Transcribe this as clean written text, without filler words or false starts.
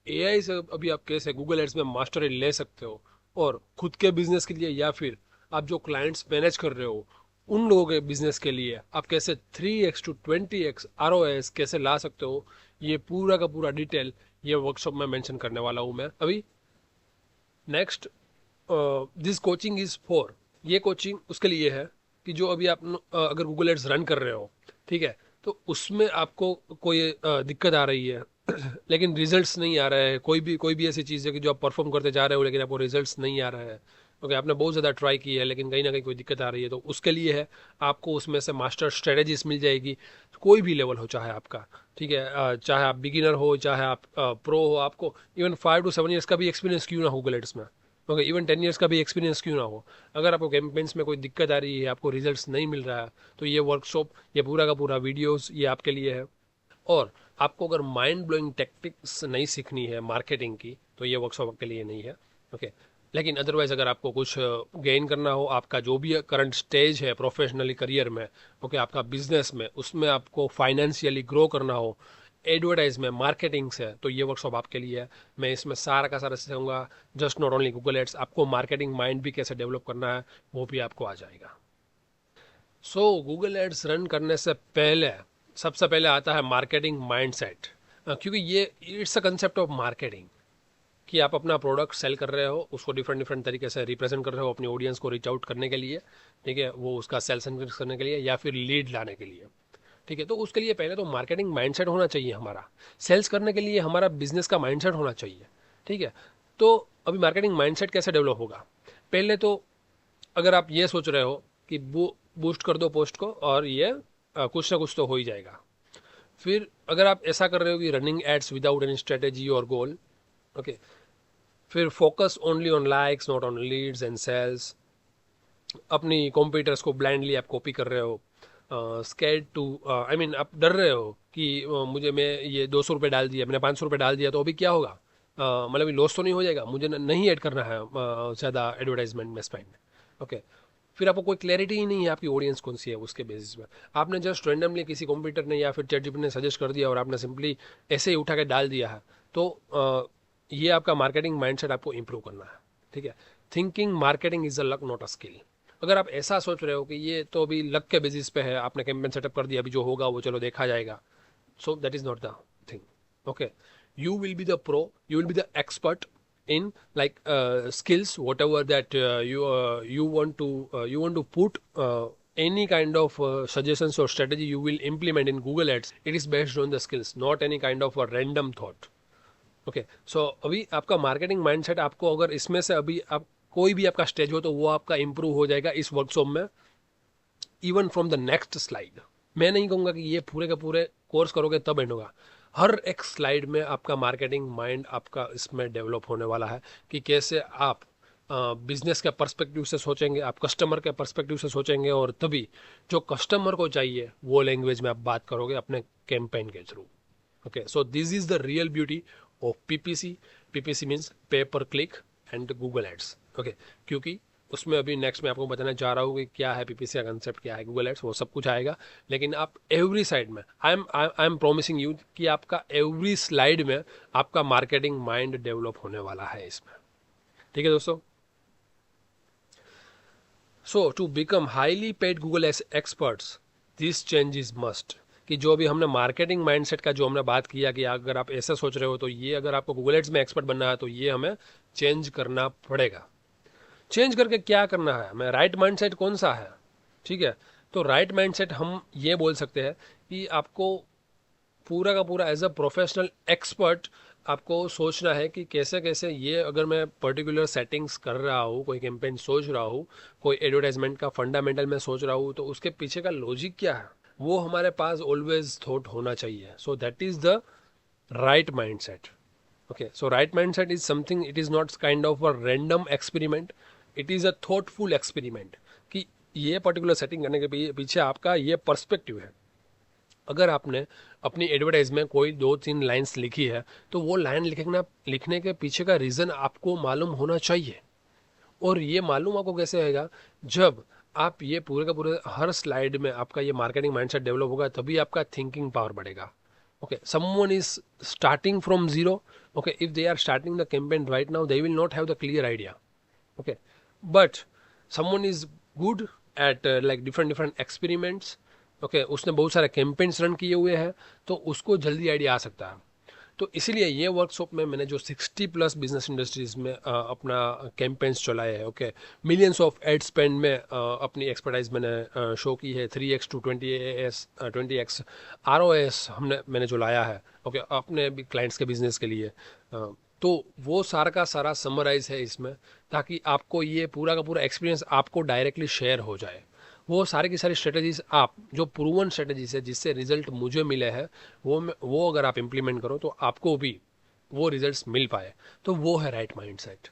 AI से अभी आप कैसे गूगल एड्स में मास्टरी ले सकते हो और खुद के बिजनेस के लिए या फिर आप जो क्लाइंट्स मैनेज कर रहे हो उन लोगों के बिजनेस के लिए आप कैसे 3x टू 20x ROAS कैसे ला सकते हो, ये पूरा का पूरा डिटेल ये वर्कशॉप में मेंशन करने वाला हूँ मैं अभी। Next, this coaching is for, ये कोचिंग उसके लिए है कि जो अभी आप अगर गूगल एड्स रन कर रहे हो, ठीक है, तो उसमें आपको कोई दिक्कत आ रही है लेकिन रिजल्ट्स नहीं आ रहे हैं, कोई भी ऐसी चीज़ है कि जो आप परफॉर्म करते जा रहे हो लेकिन आपको रिजल्ट्स नहीं आ रहे हैं। ओके, आपने बहुत ज़्यादा ट्राई की है लेकिन कहीं ना कहीं कोई दिक्कत आ रही है, तो उसके लिए है आपको उसमें से मास्टर स्ट्रेटेजीज मिल जाएगी। कोई भी लेवल हो चाहे आपका, ठीक है, चाहे आप बिगिनर हो चाहे आप प्रो हो, आपको इवन 5 to 7 ईयर्स का भी एक्सपीरियंस क्यों ना हो गूगल एड्स में, ओके, इवन 10 ईयर्स का भी एक्सपीरियंस क्यों ना हो, अगर आपको कैंपेन्स में कोई दिक्कत आ रही है, आपको रिजल्ट्स नहीं मिल रहा है, तो ये वर्कशॉप, ये पूरा का पूरा वीडियोस ये आपके लिए है। और आपको अगर माइंड ब्लोइंग टेक्टिक्स नहीं सीखनी है मार्केटिंग की तो ये वर्कशॉप आपके लिए नहीं है। ओके, लेकिन अदरवाइज अगर आपको कुछ गेन करना हो, आपका जो भी करंट स्टेज है प्रोफेशनली करियर में, ओके, आपका बिजनेस में, उसमें आपको फाइनेंशियली ग्रो करना हो, एडवर्टाइज में, मार्केटिंग से, तो ये वर्कशॉप आपके लिए है। मैं इसमें सारा का सारा सिखाऊंगा, just not only Google ads, आपको मार्केटिंग माइंड भी कैसे डेवलप करना है वो भी आपको आ जाएगा। सो गूगल एड्स रन करने से पहले सबसे पहले आता है मार्केटिंग माइंडसेट, क्योंकि ये it's a concept of marketing कि आप अपना प्रोडक्ट सेल कर रहे हो, उसको डिफरेंट डिफरेंट तरीके से रिप्रेजेंट कर रहे हो अपनी ऑडियंस को रीच आउट करने के लिए, ठीक है, वो उसका सेल्स इनक्रीज करने के लिए या फिर लीड लाने के लिए, ठीक है। तो उसके लिए पहले तो मार्केटिंग माइंडसेट होना चाहिए हमारा, सेल्स करने के लिए हमारा बिजनेस का माइंडसेट होना चाहिए, ठीक है। तो अभी मार्केटिंग माइंडसेट कैसे डेवलप होगा, पहले तो अगर आप ये सोच रहे हो कि बूस्ट कर दो पोस्ट को और ये कुछ ना कुछ तो हो ही जाएगा, फिर अगर आप ऐसा कर रहे हो कि running ads without any strategy और गोल, ओके, फिर focus only on likes not on leads and sales, अपनी कॉम्पिटिटर्स को ब्लाइंडली आप कॉपी कर रहे हो, स्कैर्ड टू, आई मीन आप डर रहे हो कि मुझे, मैं ये 200 रुपये डाल दिया, मैंने 500 रुपये डाल दिया तो अभी क्या होगा, मतलब लॉस तो नहीं हो जाएगा, मुझे नहीं ऐड करना है ज़्यादा एडवर्टाइजमेंट में स्पेंड, ओके। फिर आपको कोई क्लैरिटी ही नहीं है आपकी ऑडियंस कौन सी है, उसके बेसिस पे आपने जस्ट रैंडमली किसी कंप्यूटर ने या फिर चैट जीपीटी ने सजेस्ट कर दिया और आपने सिंपली ऐसे ही उठा के डाल दिया है, तो ये आपका मार्केटिंग माइंडसेट आपको इंप्रूव करना है, ठीक है। Thinking marketing is a luck not a skill, अगर आप ऐसा सोच रहे हो कि ये तो अभी लक के बेसिस पे है, आपने कैंपेन सेटअप कर दिया, अभी जो होगा वो चलो देखा जाएगा, so that is not the thing, okay, you will be the pro, you will be the expert in like skills whatever that you want to put any kind of suggestions or strategy you will implement in Google Ads, it is based on the skills, not any kind of a random thought, okay. So अभी आपका marketing mindset, आपको अगर इसमें से अभी आप कोई भी आपका स्टेज हो तो वो आपका इंप्रूव हो जाएगा इस वर्कशॉप में, even from the next slide. मैं नहीं कहूँगा कि ये पूरे का पूरे कोर्स करोगे तब एंड होगा, हर एक स्लाइड में आपका मार्केटिंग माइंड आपका इसमें डेवलप होने वाला है कि कैसे आप बिजनेस के पर्सपेक्टिव से सोचेंगे, आप कस्टमर के पर्सपेक्टिव से सोचेंगे, और तभी जो कस्टमर को चाहिए वो लैंग्वेज में आप बात करोगे अपने कैंपेन के through, okay. So this is the real beauty of PPC. PPC means pay per click and Google ads, okay, क्योंकि उसमें अभी नेक्स्ट में आपको बताना चाह रहा हूँ कि क्या है पीपीसी का कंसेप्ट, क्या है गूगल एड्स, वो सब कुछ आएगा। लेकिन आप एवरी साइड में आई एम प्रोमिसिंग यू कि आपका एवरी स्लाइड में आपका मार्केटिंग माइंड डेवलप होने वाला है इसमें, ठीक है दोस्तों। So to become highly paid Google experts, this change is must, कि जो अभी हमने मार्केटिंग माइंडसेट का जो हमने बात किया कि अगर आप ऐसा सोच रहे हो तो ये, अगर आपको गूगल एड्स में एक्सपर्ट बनना है तो ये हमें चेंज करना पड़ेगा। चेंज करके क्या करना है हमें, राइट माइंडसेट कौन सा है, ठीक है। तो राइट माइंडसेट हम ये बोल सकते हैं कि आपको पूरा का पूरा एज अ प्रोफेशनल एक्सपर्ट आपको सोचना है कि कैसे कैसे ये, अगर मैं पर्टिकुलर सेटिंग्स कर रहा हूँ, कोई कैंपेन सोच रहा हूँ, कोई एडवर्टाइजमेंट का फंडामेंटल में सोच रहा हूँ, तो उसके पीछे का लॉजिक क्या है वो हमारे पास ऑलवेज थॉट होना चाहिए। So that is the right mindset, okay, so right mindset is something, it is not kind of a random experiment, it is a thoughtful experiment कि ये पर्टिकुलर सेटिंग करने के पीछे आपका ये पर्सपेक्टिव है। अगर आपने अपनी एडवर्टाइज में कोई 2-3 लाइंस लिखी है तो वो लाइन लिखने के पीछे का रीज़न आपको मालूम होना चाहिए, और ये मालूम आपको कैसे होगा, जब आप ये पूरे का पूरे हर स्लाइड में आपका ये मार्केटिंग माइंडसेट डेवलप होगा, तभी आपका थिंकिंग पावर बढ़ेगा, Okay, someone is starting from zero. Okay, if they are starting the campaign right now, they will not have the clear idea. Okay, but someone is good at like different experiments. Okay, उसने बहुत सारे campaigns run किए हुए हैं, तो उसको जल्दी idea आ सकता है. तो इसीलिए ये वर्कशॉप में मैंने जो 60+ बिजनेस इंडस्ट्रीज में अपना कैंपेन्स चलाए हैं. Okay, millions of ad spend में अपनी एक्सपर्टाइज मैंने शो की है. 3x to 20x ROS मैंने जो लाया है, ओके, अपने भी क्लाइंट्स के बिजनेस के लिए. तो वो सारा का सारा समराइज है इसमें, ताकि आपको ये पूरा का पूरा एक्सपीरियंस आपको डायरेक्टली शेयर हो जाए. वो सारी की सारी स्ट्रेटजीज आप जो प्रूवन स्ट्रेटजीज है जिससे रिजल्ट मुझे मिले हैं, वो अगर आप इम्प्लीमेंट करो तो आपको भी वो रिजल्ट्स मिल पाए. तो वो है राइट माइंडसेट.